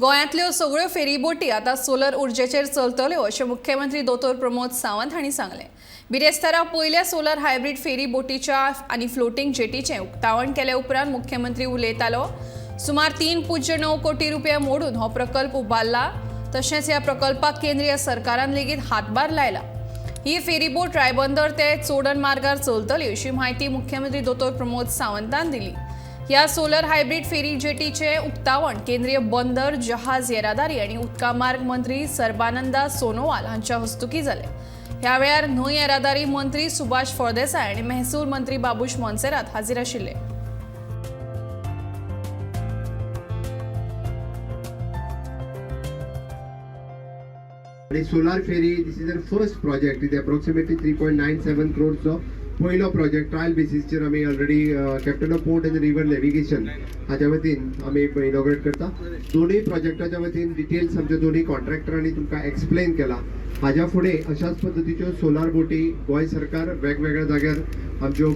गोंयांतल्यो सगळ्यो फेरीबोटी आतां सोलर उर्जेचेर चलतल्यो अशें मुख्यमंत्री दोतोर प्रमोद सावंत हांणी सांगलें। बिरेस्तारा पयल्या सोलर हायब्रीड फेरी बोटीच्या आनी फ्लोटींग जेटीचें उक्तावण केले उपरांत मुख्यमंत्री उलयतालो। सुमार 3.9 कोटी रुपया मोडून हो प्रकल्प उबारला। तशेंच ह्या प्रकल्पाक केंद्रीय सरकारान लेगीत हातभार लायला। ही फेरीबोट रायबंदर ते चोडण मार्गार चलतली अशी माहिती मुख्यमंत्री दोतोर प्रमोद सावंतान दिली। ह्या सोलर हायब्रीड फेरी जेटीचे उक्तावण केंद्रीय बंदर जहाज येरादारी आणि उदका मार्ग मंत्री सर्बानंदा सोनोवाल हांच्या हस्तुकी जाले। ह्या वेळार न्हंय येरादारी मंत्री सुभाष फळदेसाय आणि महसूल मंत्री बाबूश मोन्सेरात हाजीर आशिल्ले। Solar ferry, this is their first project. It is approximately 3.97 crores of पहिलो प्रोजेक्ट ट्रायल बेसिसचेर आमी already captain of port end river navigation हाच्या वतीन आमी इनॉग्रेट करता। दोनूय प्रोजेक्टाच्या वतीन डिटेल्स आमच्या दोनूय कॉन्ट्रॅक्टरांनी तुमकां एक्सप्लेन केला। हाच्या फुडें अशाच पद्दतीच्यो सोलार बोटी गोंय सरकार वेगवेगळ्या जाग्यार आमच्यो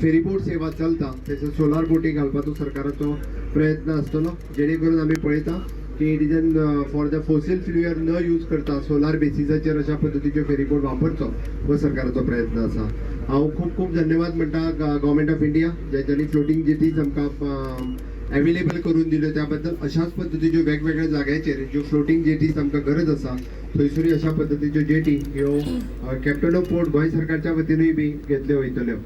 फेरीबोट सेवा चलता तशें सोलार बोटी घालपाचो सरकाराचो प्रयत्न आसतलो, जेणे करून आमी पळयता की it is an for the fossil fuel न यूज करता सोलार बेसिसाचेर अशा पद्दतीच्यो फेरीबोट वापरचो हो सरकाराचो प्रयत्न आसा। हांव खूब खूब धन्यवाद म्हणटा गव्हर्मेंट ऑफ इंडिया ज्यांनी फ्लोटिंग जेटीज आमकां अवेलेबल करून दिल्यो त्या बद्दल। अशाच पद्दतीच्यो वेगवेगळ्या जाग्याचेर ज्यो फ्लोटिंग जेटीज आमकां गरज आसा थंयसरूय अशा पद्दतीच्यो जेटी ह्यो कॅप्टन ऑफ पोर्ट गोंय सरकारच्या वतीनूय बी घेतल्यो वयतल्यो।